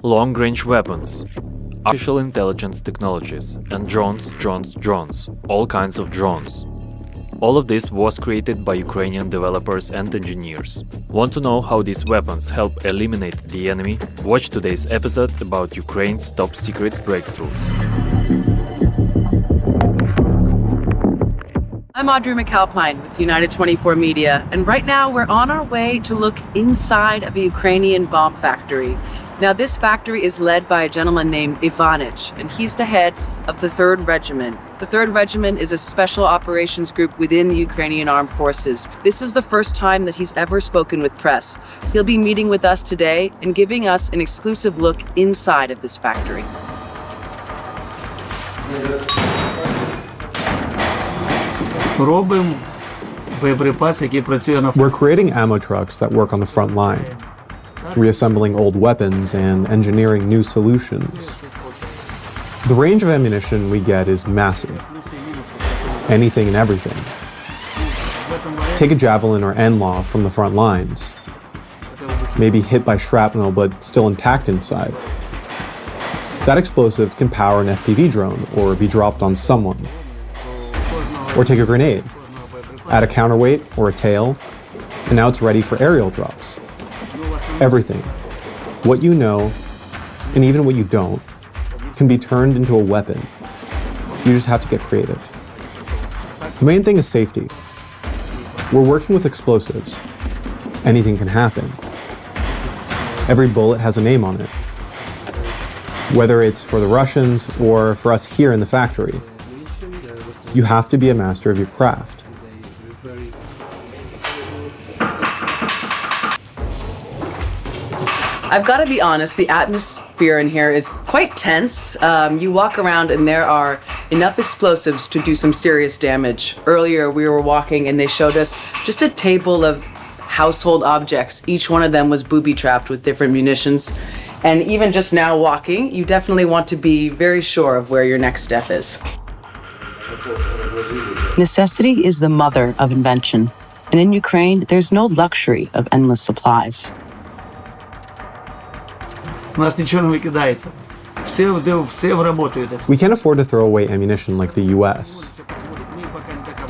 long-range weapons, artificial intelligence technologies, and drones, all kinds of drones. All of this was created by Ukrainian developers and engineers. Want to know how these weapons help eliminate the enemy? Watch today's episode about Ukraine's top-secret breakthroughs. I'm Audrey McAlpine with United 24 Media, and right now we're on our way to look inside of a Ukrainian bomb factory. Now, this factory is led by a gentleman named Ivanich, and he's the head of the 3rd Regiment. The 3rd Regiment is a special operations group within the Ukrainian Armed Forces. This is the first time that he's ever spoken with press. He'll be meeting with us today and giving us an exclusive look inside of this factory. We're creating ammo trucks that work on the front line, reassembling old weapons and engineering new solutions. The range of ammunition we get is massive. Anything and everything. Take a javelin or NLAW from the front lines. Maybe hit by shrapnel but still intact inside. That explosive can power an FPV drone or be dropped on someone. Or take a grenade, add a counterweight or a tail, and now it's ready for aerial drops. Everything, what you know, and even what you don't, can be turned into a weapon. You just have to get creative. The main thing is safety. We're working with explosives. Anything can happen. Every bullet has a name on it. Whether it's for the Russians or for us here in the factory, you have to be a master of your craft. I've got to be honest, the atmosphere in here is quite tense. You walk around and there are enough explosives to do some serious damage. Earlier we were walking and they showed us just a table of household objects. Each one of them was booby-trapped with different munitions. And even just now walking, you definitely want to be very sure of where your next step is. Necessity is the mother of invention. And in Ukraine, there's no luxury of endless supplies. We can't afford to throw away ammunition like the US.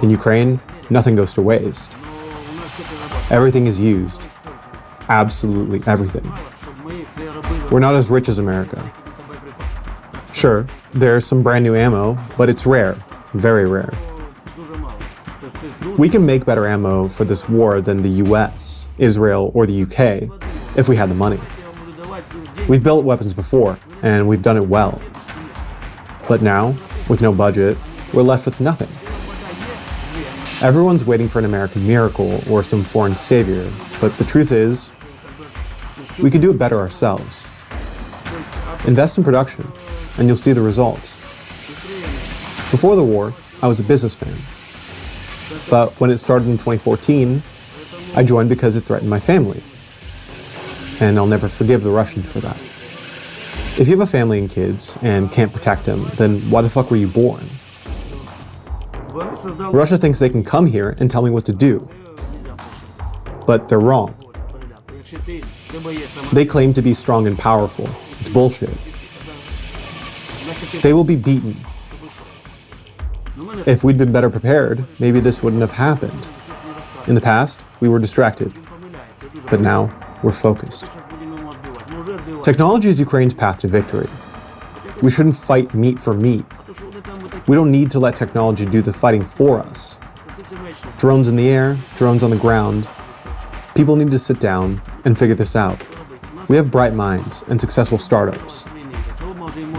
In Ukraine, nothing goes to waste. Everything is used. Absolutely everything. We're not as rich as America. Sure, there's some brand new ammo, but it's rare, very rare. We can make better ammo for this war than the US, Israel, or the UK if we had the money. We've built weapons before, and we've done it well. But now, with no budget, we're left with nothing. Everyone's waiting for an American miracle or some foreign savior, but the truth is, we could do it better ourselves. Invest in production, and you'll see the results. Before the war, I was a businessman. But when it started in 2014, I joined because it threatened my family. And I'll never forgive the Russians for that. If you have a family and kids and can't protect them, then why the fuck were you born? Russia thinks they can come here and tell me what to do. But they're wrong. They claim to be strong and powerful. It's bullshit. They will be beaten. If we'd been better prepared, maybe this wouldn't have happened. In the past, we were distracted. But now, we're focused. Technology is Ukraine's path to victory. We shouldn't fight meat for meat. We don't need to let technology do the fighting for us. Drones in the air, drones on the ground. People need to sit down and figure this out. We have bright minds and successful startups.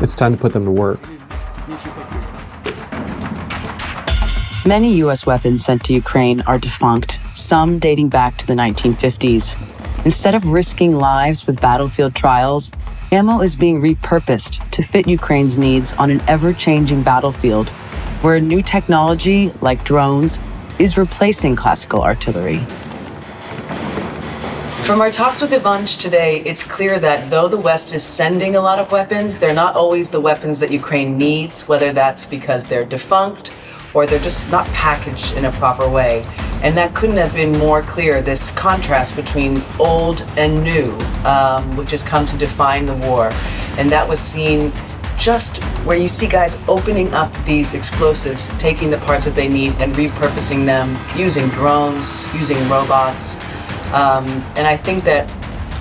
It's time to put them to work. Many U.S. weapons sent to Ukraine are defunct, some dating back to the 1950s. Instead of risking lives with battlefield trials, ammo is being repurposed to fit Ukraine's needs on an ever-changing battlefield, where new technology, like drones, is replacing classical artillery. From our talks with Ivanich today, it's clear that though the West is sending a lot of weapons, they're not always the weapons that Ukraine needs, whether that's because they're defunct or they're just not packaged in a proper way. And that couldn't have been more clear, this contrast between old and new, which has come to define the war. And that was seen just where you see guys opening up these explosives, taking the parts that they need and repurposing them, using drones, using robots. And I think that,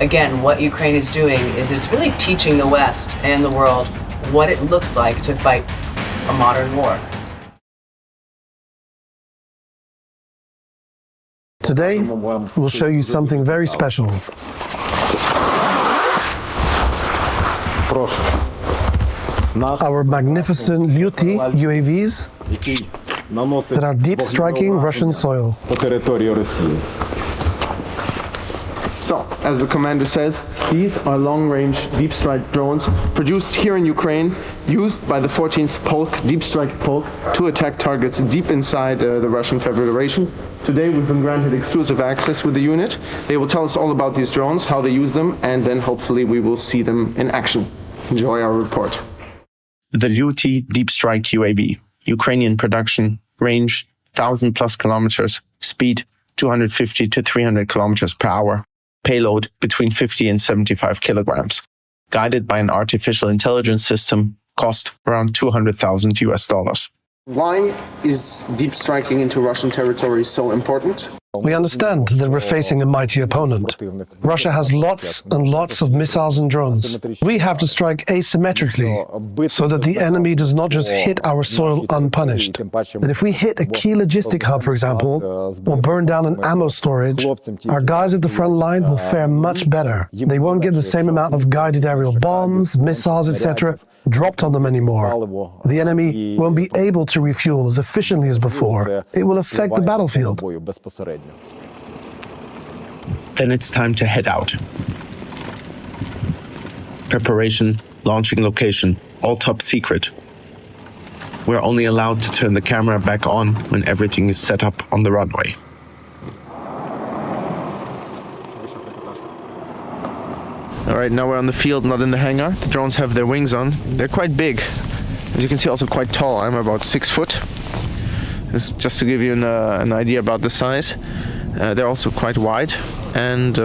again, what Ukraine is doing is it's really teaching the West and the world what it looks like to fight a modern war. Today, we'll show you something very special. Our magnificent Lyuti UAVs that are deep striking Russian soil. So, as the commander says, these are long-range deep strike drones produced here in Ukraine, used by the 14th Polk, Deep Strike Polk, to attack targets deep inside the Russian Federation. Today we've been granted exclusive access with the unit. They will tell us all about these drones, how they use them, and then hopefully we will see them in action. Enjoy our report. The Lyuti Deep Strike UAV, Ukrainian production, range 1,000+ kilometers, speed 250 to 300 kilometers per hour, payload between 50 and 75 kilograms, guided by an artificial intelligence system, cost around $200,000. Why is deep striking into Russian territory so important? We understand that we're facing a mighty opponent. Russia has lots and lots of missiles and drones. We have to strike asymmetrically so that the enemy does not just hit our soil unpunished. That if we hit a key logistic hub, for example, or burn down an ammo storage, our guys at the front line will fare much better. They won't get the same amount of guided aerial bombs, missiles, etc. dropped on them anymore. The enemy won't be able to refuel as efficiently as before. It will affect the battlefield. Then it's time to head out. Preparation, launching location, all top secret. We're only allowed to turn the camera back on when everything is set up on the runway. All right, now we're on the field, not in the hangar. The drones have their wings on. They're quite big. As you can see, also quite tall. I'm about 6 foot. This is just to give you an idea about the size. They're also quite wide, and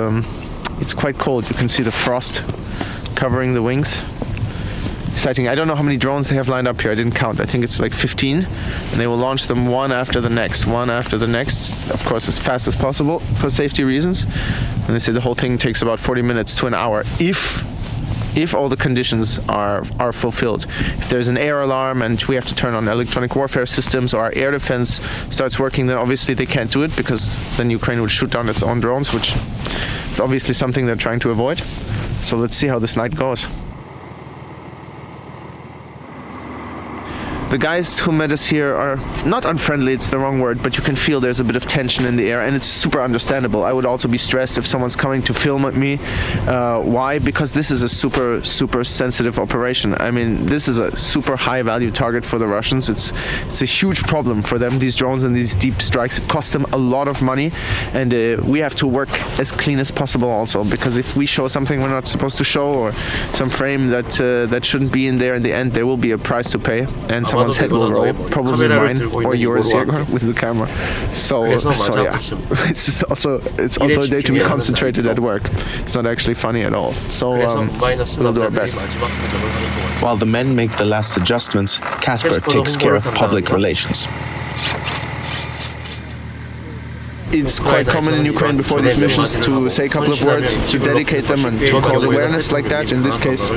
it's quite cold. You can see the frost covering the wings. Exciting. I don't know how many drones they have lined up here. I didn't count. I think it's like 15, and they will launch them one after the next, of course, as fast as possible for safety reasons. And they say the whole thing takes about 40 minutes to an hour if all the conditions are fulfilled. If there's an air alarm and we have to turn on electronic warfare systems, or our air defense starts working, then obviously they can't do it, because then Ukraine would shoot down its own drones, which is obviously something they're trying to avoid. So let's see how this night goes. The guys who met us here are not unfriendly, it's the wrong word, but you can feel there's a bit of tension in the air, and it's super understandable. I would also be stressed if someone's coming to film at me. Why? Because this is a super sensitive operation. I mean, this is a super high value target for the Russians. It's a huge problem for them, these drones and these deep strikes. It costs them a lot of money, and we have to work as clean as possible also, because if we show something we're not supposed to show, or some frame that shouldn't be in there, in the end there will be a price to pay, and someone's head will roll, probably mine or yours here with the camera. So yeah, it's also a day to be concentrated at work. It's not actually funny at all. So we'll do our best. While the men make the last adjustments, Casper takes care of public relations. It's quite common in Ukraine before these missions to say a couple of words, to dedicate them and to cause awareness like that. In this case,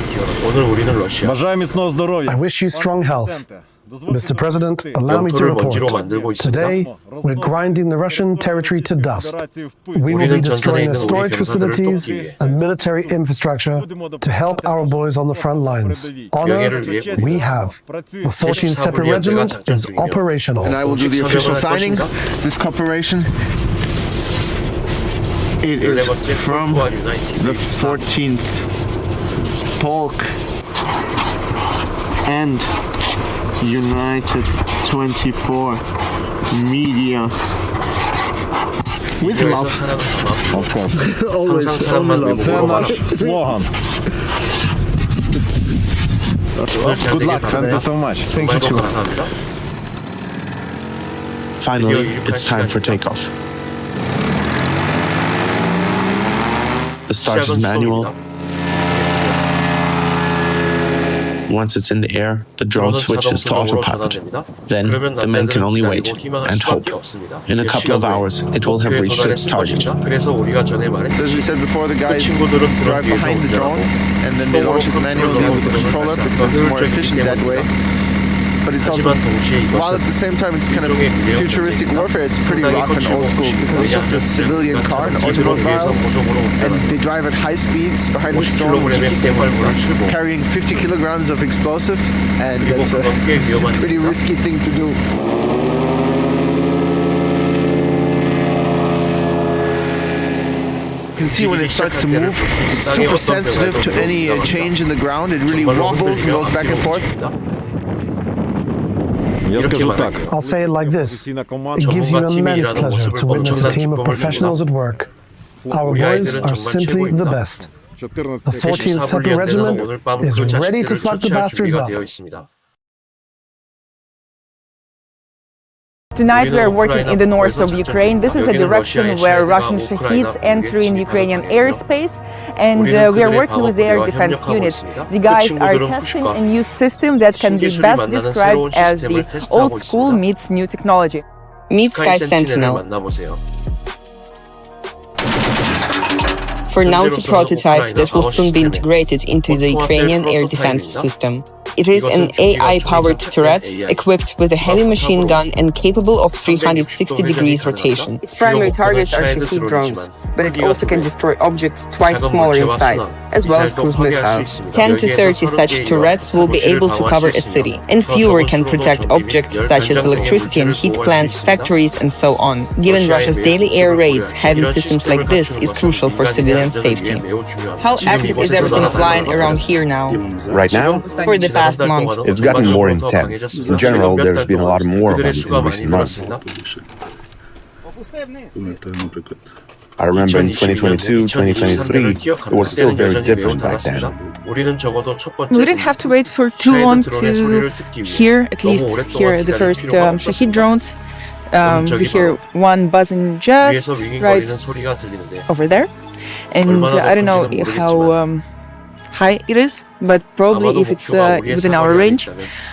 I wish you strong health. Mr. President, allow me to report. Today, we're grinding the Russian territory to dust. We will be destroying their storage facilities and military infrastructure to help our boys on the front lines. Honor, we have. The 14th Separate Regiment is operational. and I will do the official signing. This cooperation, it is from the 14th Polk and United 24 Media. With love. Of course. Always only love. Це наш слоган. Good luck. Thank you so much. Thank you too. Finally, it's time for takeoff. start is manual. Once it's in the air, the drone switches to autopilot. Then the men can only wait and hope. In a couple of hours, it will have reached its target. So as we said before, the guys drive behind the drone and then they launch it manually with the controller because it's more efficient that way. But it's also, while at the same time it's kind of futuristic warfare, it's pretty rough and old school because it's just a civilian car, an automobile, and they drive at high speeds behind the storm, carrying 50 kilograms of explosive, and that's a pretty risky thing to do. You can see when it starts to move, it's super sensitive to any change in the ground. It really wobbles and goes back and forth. I'll say it like this. It gives you immense pleasure to witness a team of professionals at work. Our boys are simply the best. The 14th Separate Regiment is ready to fuck the bastards up. Tonight we are working in the north of Ukraine. This is a direction where Russian Shaheeds enter in Ukrainian airspace, and we are working with their defense units. The guys are testing a new system that can be best described as the old school meets new technology. Meet Sky Sentinel. For now, it's a prototype that will soon be integrated into the Ukrainian air defense system. It is an AI-powered turret equipped with a heavy machine gun and capable of 360 degrees rotation. Its primary targets are Shahed drones, but it also can destroy objects twice smaller in size, as well as cruise missiles. 10 to 30 such turrets will be able to cover a city, and fewer can protect objects such as electricity and heat plants, factories, and so on. Given Russia's daily air raids, having systems like this is crucial for civilian safety. How active is everything flying around here now? Right now? For the past month. It's gotten more intense. In general, there's been a lot more of it in recent months. I remember in 2022, 2023, it was still very different back then. We didn't have to wait for too long to hear, at least hear the first Shahed drones. We hear one buzzing just right over there. And I don't know how high it is, but probably if it's within our range,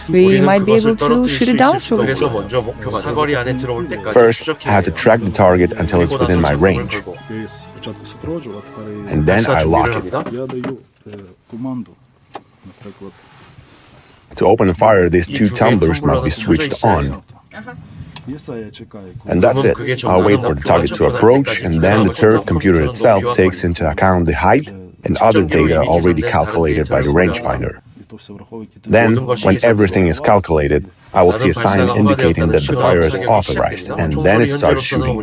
we might be able to shoot it down. So first, I have to track the target until it's within my range. And then I lock it. To open the fire, these two tumblers must be switched on. And that's it. I'll wait for the target to approach, and then the turret computer itself takes into account the height and other data already calculated by the rangefinder. Then, when everything is calculated, I will see a sign indicating that the fire is authorized, and then it starts shooting.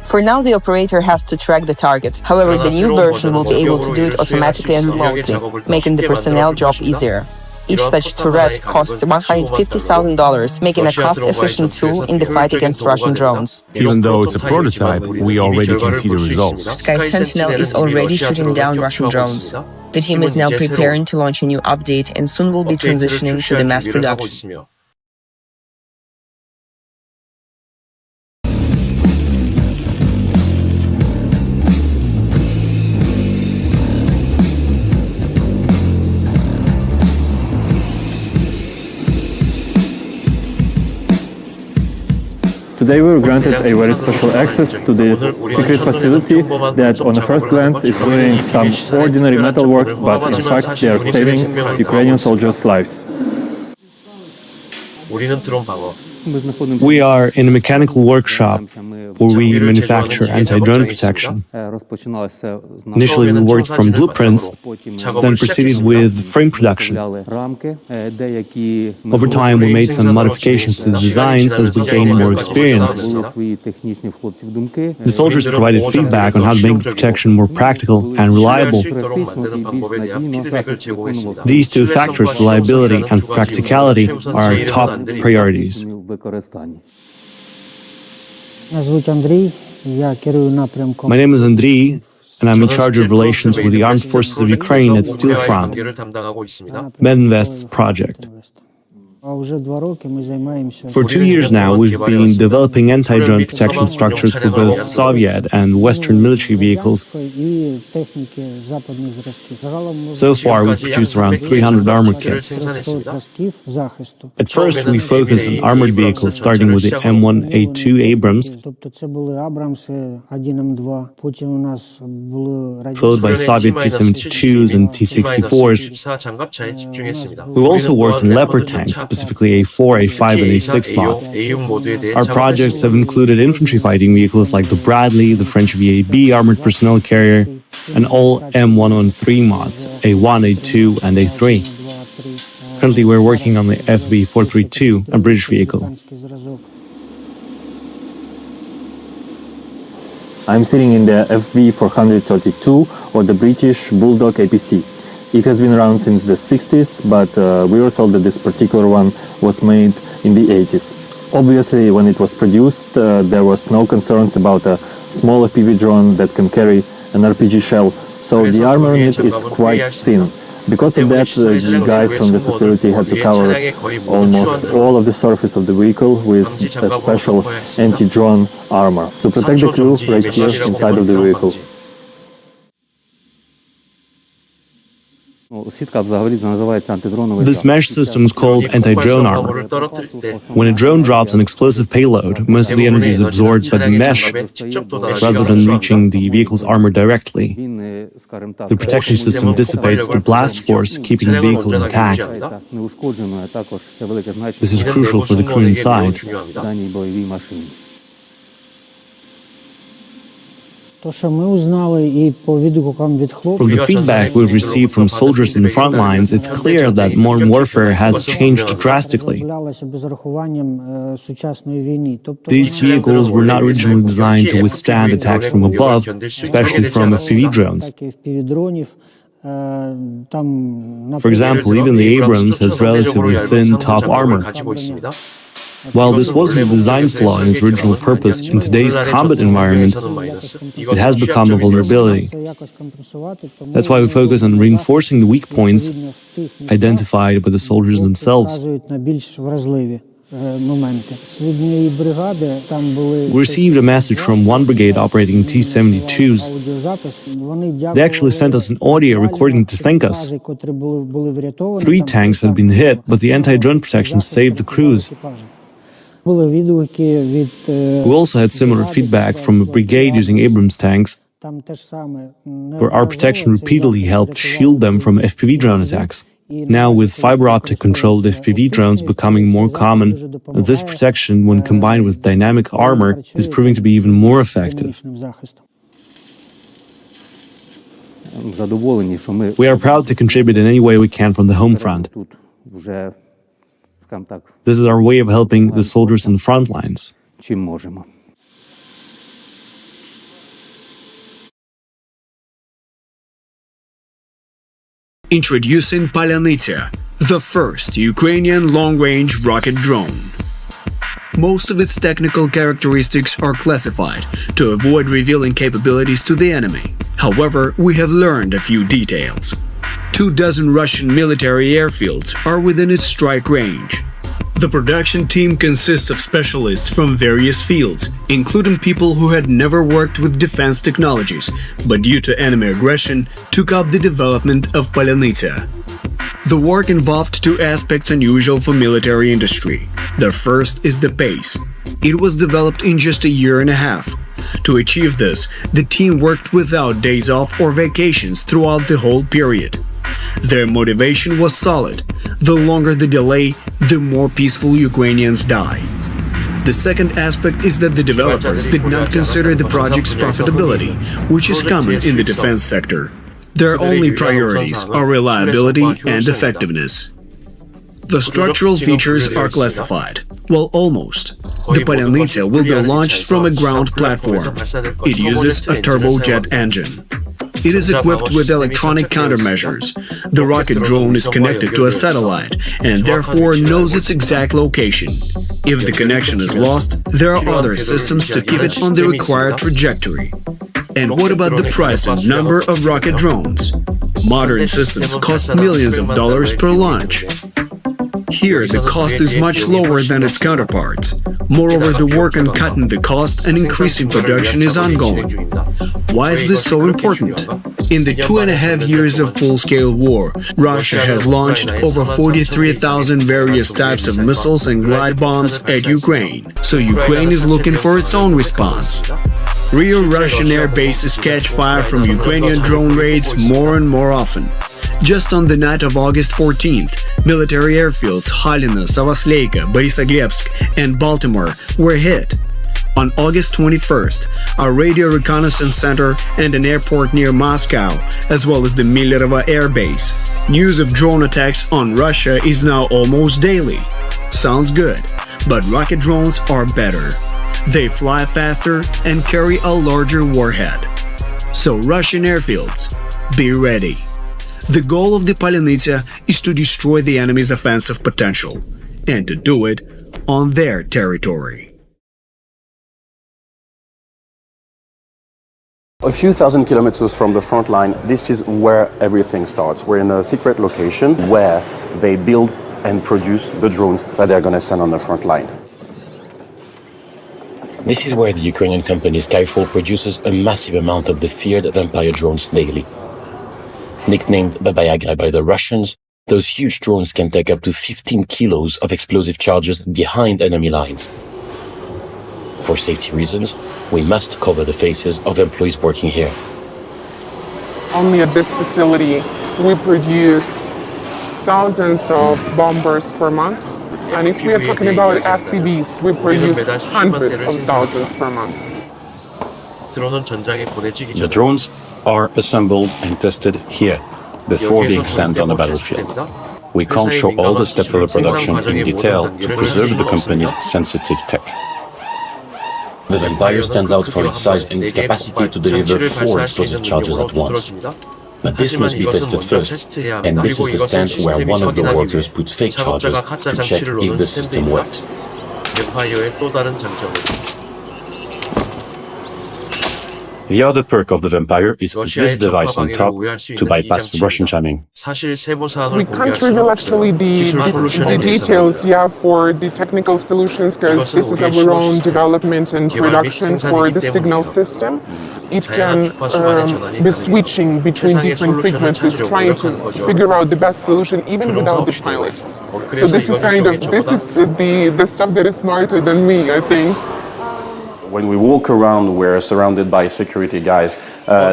For now, the operator has to track the target. However, the new version will be able to do it automatically and remotely, making the personnel job easier. Each such turret costs $150,000, making a cost-efficient tool in the fight against Russian drones. Even though it's a prototype, we already can see the results. Sky Sentinel is already shooting down Russian drones. The team is now preparing to launch a new update and soon will be transitioning to the mass production. Today we were granted a very special access to this secret facility that on the first glance is doing some ordinary metalworks, but in fact they are saving Ukrainian soldiers' lives. We are in a mechanical workshop where we manufacture anti-drone protection. Initially we worked from blueprints, then proceeded with frame production. Over time we made some modifications to the designs as we gained more experience. The soldiers provided feedback on how to make the protection more practical and reliable. These two factors, reliability and practicality, are our top priorities. My name is Andriy, and I'm in charge of relations with the Armed Forces of Ukraine at Steel Front, Medinvest's project. For 2 years now, we've been developing anti-drone protection structures for both Soviet and Western military vehicles. So far, we've produced around 300 armor kits. At first, we focused on armored vehicles, starting with the M1A2 Abrams, followed by Soviet T-72s and T-64s. We've also worked on Leopard tanks, specifically A4, A5, and A6 mods. Our projects have included infantry fighting vehicles like the Bradley, the French VAB armored personnel carrier, and all M113 mods, A1, A2, and A3. Currently, we're working on the FV432, a British vehicle. I'm sitting in the FV432 or the British Bulldog APC. It has been around since the 60s, but we were told that this particular one was made in the 80s. Obviously, when it was produced, there was no concerns about a small FPV drone that can carry an RPG shell, so the armor on it is quite thin. Because of that, the guys from the facility had to cover almost all of the surface of the vehicle with a special anti-drone armor to protect the crew right here inside of the vehicle. This mesh system is called anti-drone armor. When a drone drops an explosive payload, most of the energy is absorbed by the mesh rather than reaching the vehicle's armor directly. The protection system dissipates the blast force, keeping the vehicle intact. This is crucial for the crew inside. From the feedback we've received from soldiers in the front lines, it's clear that modern warfare has changed drastically. These vehicles were not originally designed to withstand attacks from above, especially from FPV drones. For example, even the Abrams has relatively thin top armor. While this wasn't a design flaw in its original purpose, in today's combat environment, it has become a vulnerability. That's why we focus on reinforcing the weak points identified by the soldiers themselves. We received a message from one brigade operating T-72s. They actually sent us an audio recording to thank us. 3 tanks had been hit, but the anti-drone protection saved the crews. We also had similar feedback from a brigade using Abrams tanks, where our protection repeatedly helped shield them from FPV drone attacks. Now, with fiber optic controlled FPV drones becoming more common, this protection, when combined with dynamic armor, is proving to be even more effective. We are proud to contribute in any way we can from the home front. This is our way of helping the soldiers in the front lines. Introducing Palianytsia, the first Ukrainian long-range rocket drone. Most of its technical characteristics are classified to avoid revealing capabilities to the enemy. However, we have learned a few details. 24 Russian military airfields are within its strike range. The production team consists of specialists from various fields, including people who had never worked with defense technologies, but due to enemy aggression, took up the development of Palianytsia. The work involved 2 aspects unusual for military industry. The first is the pace. It was developed in just a year and a half. To achieve this, the team worked without days off or vacations throughout the whole period. Their motivation was solid. The longer the delay, the more peaceful Ukrainians die. The second aspect is that the developers did not consider the project's profitability, which is common in the defense sector. Their only priorities are reliability and effectiveness. The structural features are classified. Well, almost. The Palianytsia will be launched from a ground platform. It uses a turbojet engine. It is equipped with electronic countermeasures. The rocket drone is connected to a satellite and therefore knows its exact location. If the connection is lost, there are other systems to keep it on the required trajectory. And what about the price and number of rocket drones? Modern systems cost millions of dollars per launch. Here, the cost is much lower than its counterparts. Moreover, the work on cutting the cost and increasing production is ongoing. Why is this so important? In the 2.5 years of full-scale war, Russia has launched over 43,000 various types of missiles and glide bombs at Ukraine. So Ukraine is looking for its own response. Real Russian air bases catch fire from Ukrainian drone raids more and more often. Just on the night of August 14th, military airfields Halina, Savasleika, Borisogrebsk, and Baltimore were hit. On August 21st, a radio reconnaissance center and an airport near Moscow, as well as the Millerovo air base. News of drone attacks on Russia is now almost daily. Sounds good, but rocket drones are better. They fly faster and carry a larger warhead. So Russian airfields, be ready. The goal of the Palianytsia is to destroy the enemy's offensive potential, and to do it on their territory. A few thousand kilometers from the front line, this is where everything starts. We're in a secret location where they build and produce the drones that they're going to send on the front line. This is where the Ukrainian company Skyfall produces a massive amount of the feared Vampire drones daily. Nicknamed Baba Yaga by the Russians, those huge drones can take up to 15 kilos of explosive charges behind enemy lines. For safety reasons, we must cover the faces of employees working here. Only at this facility, we produce thousands of bombers per month. And if we are talking about FPVs, we produce hundreds of thousands per month. The drones are assembled and tested here before being sent on the battlefield. We can't show all the steps of the production in detail to preserve the company's sensitive tech. The Vampire stands out for its size and its capacity to deliver 4 explosive charges at once. But this must be tested first, and this is the stand where one of the workers puts fake charges to check if the system works. The other perk of the Vampire is this device on top to bypass Russian jamming. We can't reveal actually the details for the technical solutions, because this is our own development and production for the signal system. It can be switching between different frequencies, trying to figure out the best solution even without the pilot. So this is the stuff that is smarter than me, I think. When we walk around, we're surrounded by security guys.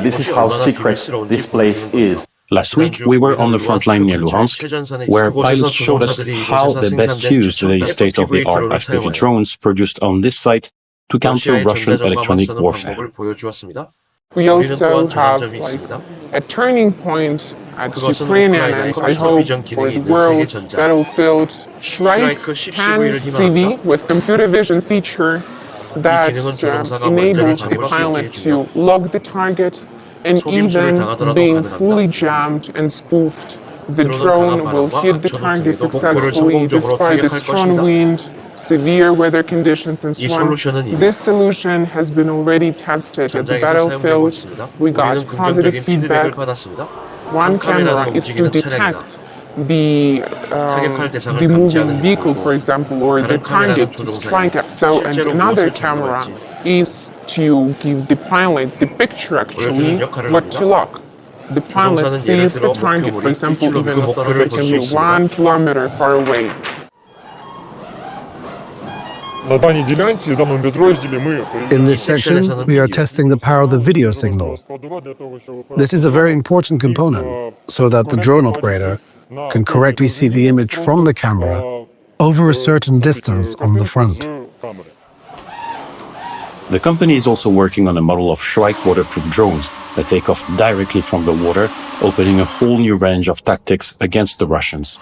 This is how secret this place is. Last week, we were on the front line near Luhansk, where pilots showed us how they best use the state-of-the-art FPV drones produced on this site to counter Russian electronic warfare. We also have a turning point at Ukrainian and I hope for the world battlefield Shrike 10 CV with computer vision feature that enables the pilot to lock the target, and even being fully jammed and spoofed, the drone will hit the target successfully despite the strong wind, severe weather conditions and so on. This solution has been already tested at the battlefield. We got positive feedback. One camera is to detect the moving vehicle, for example, or the target to strike at. So, and another camera is to give the pilot the picture actually what to lock. The pilot sees the target, for example, even it can be 1 kilometer far away. In this section, we are testing the power of the video signal. This is a very important component, so that the drone operator can correctly see the image from the camera over a certain distance on the front. The company is also working on a model of Shrike waterproof drones that take off directly from the water, opening a whole new range of tactics against the Russians.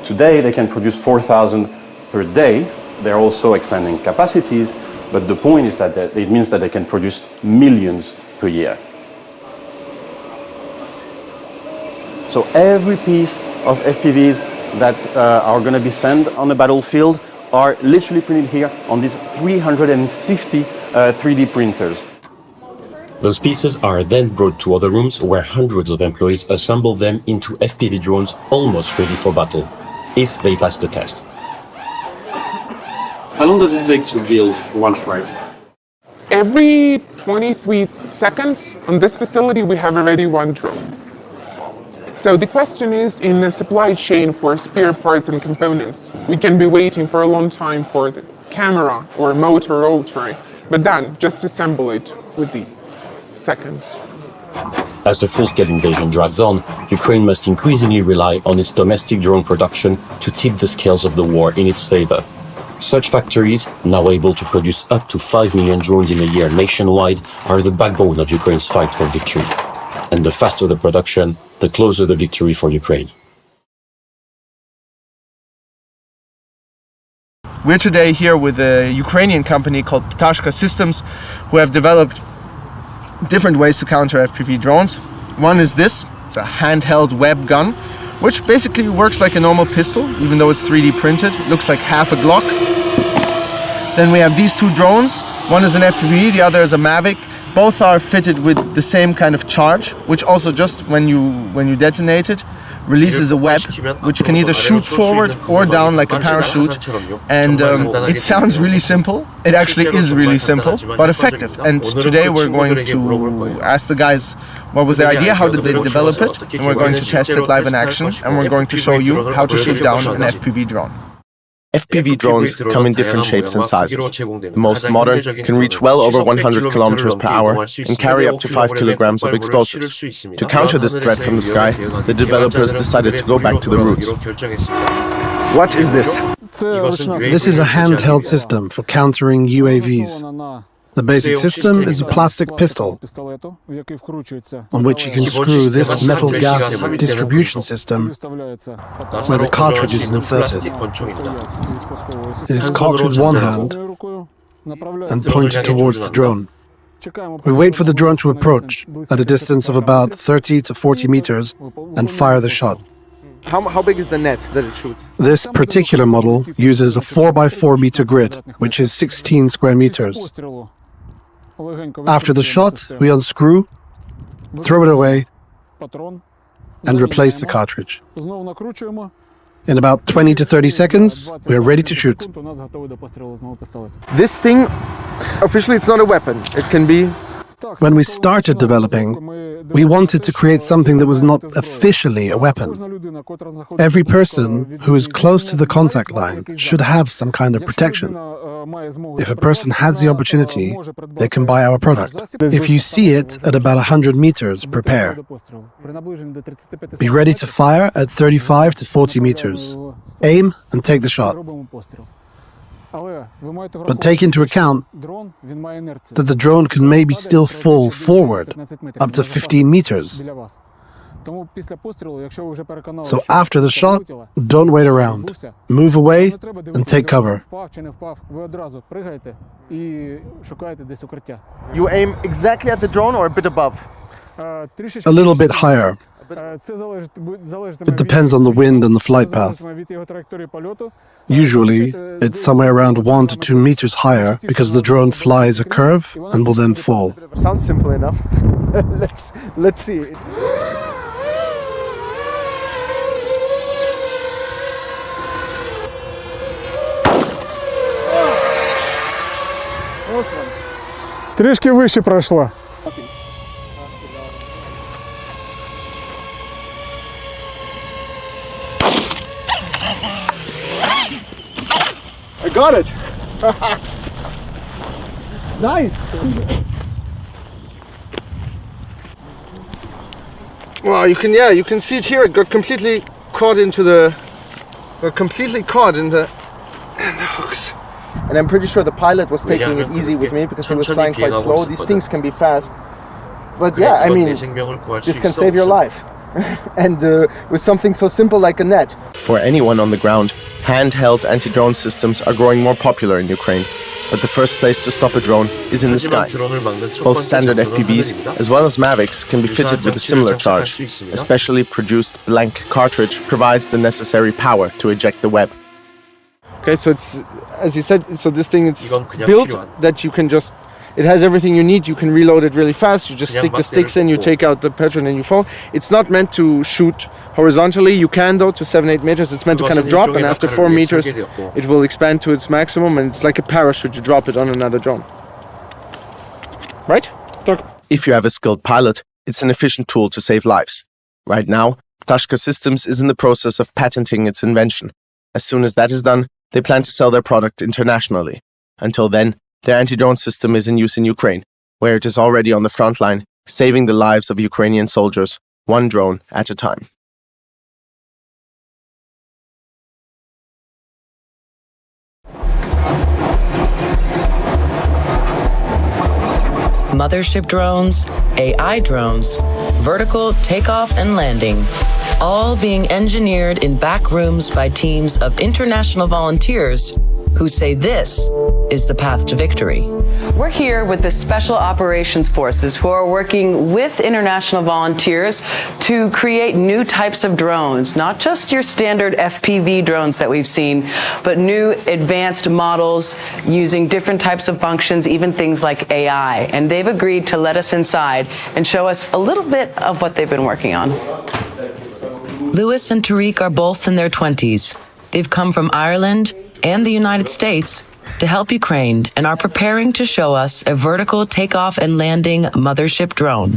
Today they can produce 4,000 per day. They're also expanding capacities, but the point is that it means that they can produce millions per year. So every piece of FPVs that are going to be sent on the battlefield are literally printed here on these 350 3D printers. Those pieces are then brought to other rooms where hundreds of employees assemble them into FPV drones almost ready for battle, if they pass the test. How long does it take to build one frame? Every 23 seconds on this facility we have already one drone. So the question is, in the supply chain for spare parts and components, we can be waiting for a long time for the camera or motor rotary, but then just assemble it with the seconds. As the full-scale invasion drags on, Ukraine must increasingly rely on its domestic drone production to tip the scales of the war in its favor. Such factories, now able to produce up to 5 million drones in a year nationwide, are the backbone of Ukraine's fight for victory. And the faster the production, the closer the victory for Ukraine. We're today here with a Ukrainian company called Palianytsia Systems, who have developed different ways to counter FPV drones. One is this, it's a handheld web gun, which basically works like a normal pistol, even though it's 3D printed. It looks like half a Glock. Then we have these two drones. One is an FPV, the other is a Mavic. Both are fitted with the same kind of charge, which also just when you detonate it, releases a web which can either shoot forward or down like a parachute. And it sounds really simple. It actually is really simple, but effective. And today we're going to ask the guys what was their idea, how did they develop it, and we're going to test it live in action, and we're going to show you how to shoot down an FPV drone. FPV drones come in different shapes and sizes. The most modern can reach well over 100 kilometers per hour and carry up to 5 kilograms of explosives. To counter this threat from the sky, the developers decided to go back to the roots. What is this? This is a handheld system for countering UAVs. The basic system is a plastic pistol on which you can screw this metal gas distribution system where the cartridge is inserted. It is cocked with one hand and pointed towards the drone. We wait for the drone to approach at a distance of about 30 to 40 meters and fire the shot. How big is the net that it shoots? This particular model uses a 4x4 meter grid, which is 16 square meters. After the shot, we unscrew, throw it away, and replace the cartridge. In about 20 to 30 seconds, we are ready to shoot. This thing, officially it's not a weapon. It can be... When we started developing, we wanted to create something that was not officially a weapon. Every person who is close to the contact line should have some kind of protection. If a person has the opportunity, they can buy our product. If you see it at about 100 meters, prepare. Be ready to fire at 35 to 40 meters. Aim and take the shot. But take into account that the drone can maybe still fall forward up to 15 meters. So after the shot, don't wait around. Move away and take cover. You aim exactly at the drone or a bit above? A little bit higher. It depends on the wind and the flight path. Usually, it's somewhere around 1 to 2 meters higher because the drone flies a curve and will then fall. Sounds simple enough. Let's see. Трішки вище пройшла. I got it! Nice! Well, you can see it here. It got completely caught in the hooks. And I'm pretty sure the pilot was taking it easy with me because he was flying quite slow. These things can be fast. But yeah, I mean, this can save your life. And with something so simple like a net. For anyone on the ground, handheld anti-drone systems are growing more popular in Ukraine. But the first place to stop a drone is in the sky. Both standard FPVs as well as Mavics can be fitted with a similar charge. A specially produced blank cartridge provides the necessary power to eject the web. Okay, so it's, as you said, so this thing is built that you can just It has everything you need. You can reload it really fast. You just stick the sticks in, you take out the petrol, and you fall. It's not meant to shoot horizontally. You can, though, to 7-8 meters. It's meant to kind of drop, and after 4 meters, it will expand to its maximum, and it's like a parachute. You drop it on another drone. Right? If you have a skilled pilot, it's an efficient tool to save lives. Right now, Tashka Systems is in the process of patenting its invention. As soon as that is done, they plan to sell their product internationally. Until then, their anti-drone system is in use in Ukraine, where it is already on the front line, saving the lives of Ukrainian soldiers, one drone at a time. Mothership drones, AI drones, vertical takeoff and landing, all being engineered in back rooms by teams of international volunteers who say this is the path to victory. We're here with the Special Operations Forces who are working with international volunteers to create new types of drones, not just your standard FPV drones that we've seen, but new advanced models using different types of functions, even things like AI. And they've agreed to let us inside and show us a little bit of what they've been working on. Lewis and Tariq are both in their 20s. They've come from Ireland and the United States to help Ukraine and are preparing to show us a vertical takeoff and landing mothership drone.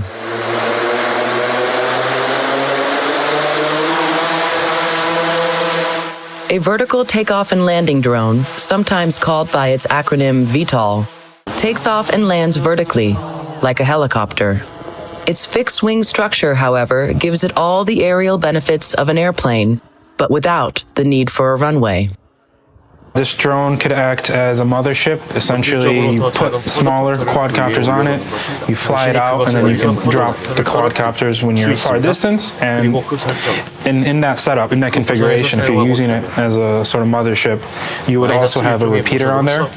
A vertical takeoff and landing drone, sometimes called by its acronym VTOL, takes off and lands vertically, like a helicopter. Its fixed-wing structure, however, gives it all the aerial benefits of an airplane, but without the need for a runway. This drone could act as a mothership. Essentially, you put smaller quadcopters on it, you fly it out, and then you can drop the quadcopters when you're far distance. And in that setup, in that configuration, if you're using it as a sort of mothership, you would also have a repeater on there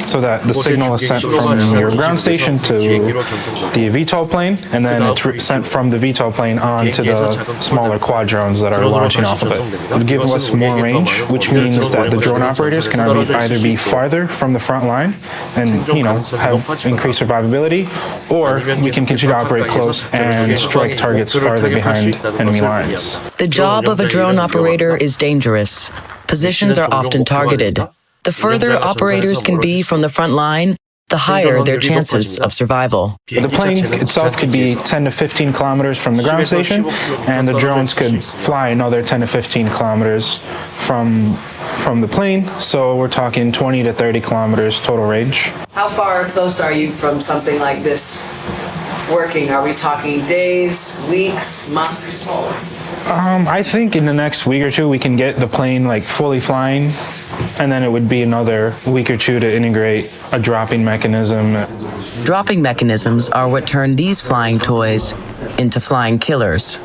so that the signal is sent from your ground station to the VTOL plane, and then it's sent from the VTOL plane onto the smaller quad drones that are launching off of it. It would give us more range, which means that the drone operators can either be farther from the front line and, have increased survivability, or we can continue to operate close and strike targets farther behind enemy lines. The job of a drone operator is dangerous. Positions are often targeted. The further operators can be from the front line, the higher their chances of survival. The plane itself could be 10 to 15 kilometers from the ground station, and the drones could fly another 10 to 15 kilometers from the plane, so we're talking 20 to 30 kilometers total range. How far close are you from something like this working? Are we talking days, weeks, months? I think in the next week or two we can get the plane fully flying, and then it would be another week or two to integrate a dropping mechanism. Dropping mechanisms are what turn these flying toys into flying killers.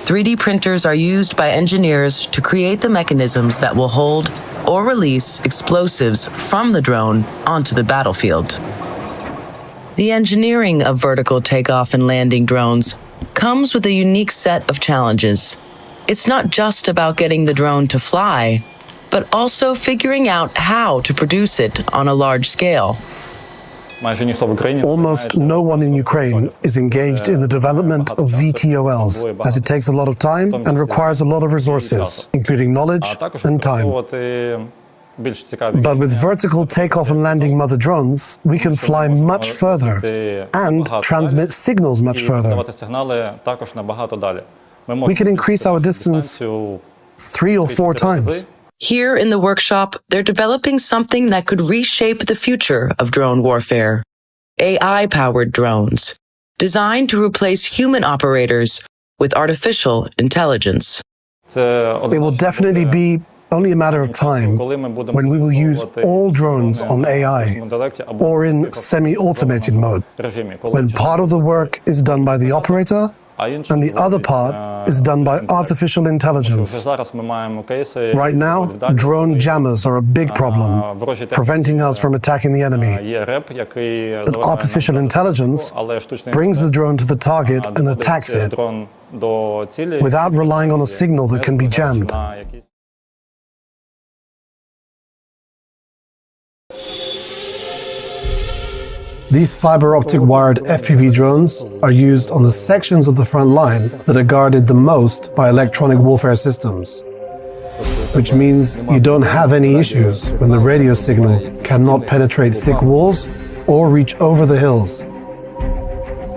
3D printers are used by engineers to create the mechanisms that will hold or release explosives from the drone onto the battlefield. The engineering of vertical takeoff and landing drones comes with a unique set of challenges. It's not just about getting the drone to fly, but also figuring out how to produce it on a large scale. Almost no one in Ukraine is engaged in the development of VTOLs, as it takes a lot of time and requires a lot of resources, including knowledge and time. But with vertical takeoff and landing mother drones, we can fly much further and transmit signals much further. We can increase our distance 3 or 4 times. Here in the workshop, they're developing something that could reshape the future of drone warfare. AI-powered drones, designed to replace human operators with artificial intelligence. It will definitely be only a matter of time when we will use all drones on AI or in semi-automated mode, when part of the work is done by the operator and the other part is done by artificial intelligence. Right now, drone jammers are a big problem, preventing us from attacking the enemy. But artificial intelligence brings the drone to the target and attacks it without relying on a signal that can be jammed. These fiber optic wired FPV drones are used on the sections of the front line that are guarded the most by electronic warfare systems, which means you don't have any issues when the radio signal cannot penetrate thick walls or reach over the hills.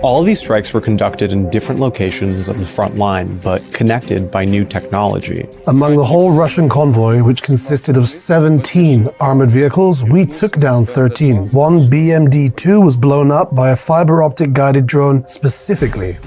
All of these strikes were conducted in different locations of the front line, but connected by new technology. Among the whole Russian convoy, which consisted of 17 armored vehicles, we took down 13. One BMD-2 was blown up by a fiber optic guided drone specifically.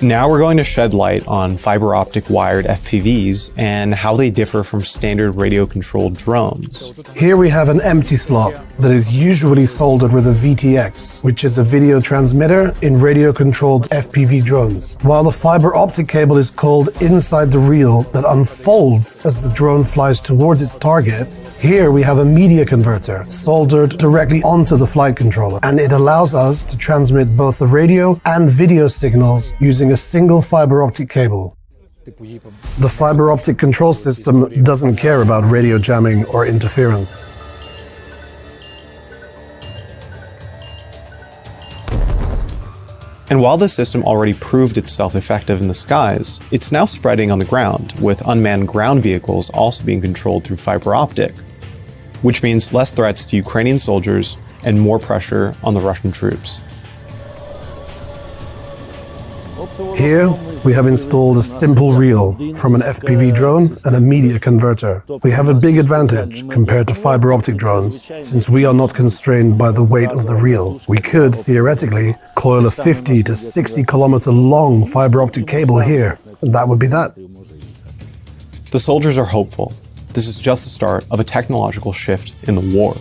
Now we're going to shed light on fiber optic wired FPVs and how they differ from standard radio-controlled drones. Here we have an empty slot that is usually soldered with a VTX, which is a video transmitter in radio-controlled FPV drones, while the fiber optic cable is called inside the reel that unfolds as the drone flies towards its target. Here we have a media converter soldered directly onto the flight controller, and it allows us to transmit both the radio and video signals using a single fiber optic cable. The fiber optic control system doesn't care about radio jamming or interference. And while the system already proved itself effective in the skies, it's now spreading on the ground, with unmanned ground vehicles also being controlled through fiber optic, which means less threats to Ukrainian soldiers and more pressure on the Russian troops. Here, we have installed a simple reel from an FPV drone and a media converter. We have a big advantage compared to fiber optic drones, since we are not constrained by the weight of the reel. We could, theoretically, coil a 50 to 60 kilometer long fiber optic cable here, and that would be that. The soldiers are hopeful. This is just the start of a technological shift in the war.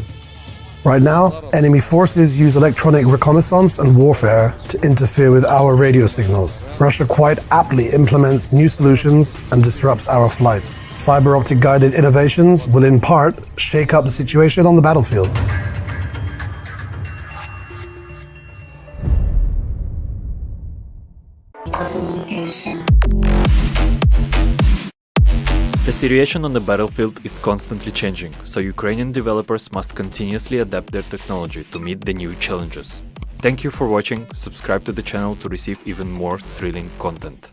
Right now, enemy forces use electronic reconnaissance and warfare to interfere with our radio signals. Russia quite aptly implements new solutions and disrupts our flights. Fiber optic guided innovations will in part shake up the situation on the battlefield. The situation on the battlefield is constantly changing, so Ukrainian developers must continuously adapt their technology to meet the new challenges. Thank you for watching, subscribe to the channel to receive even more thrilling content.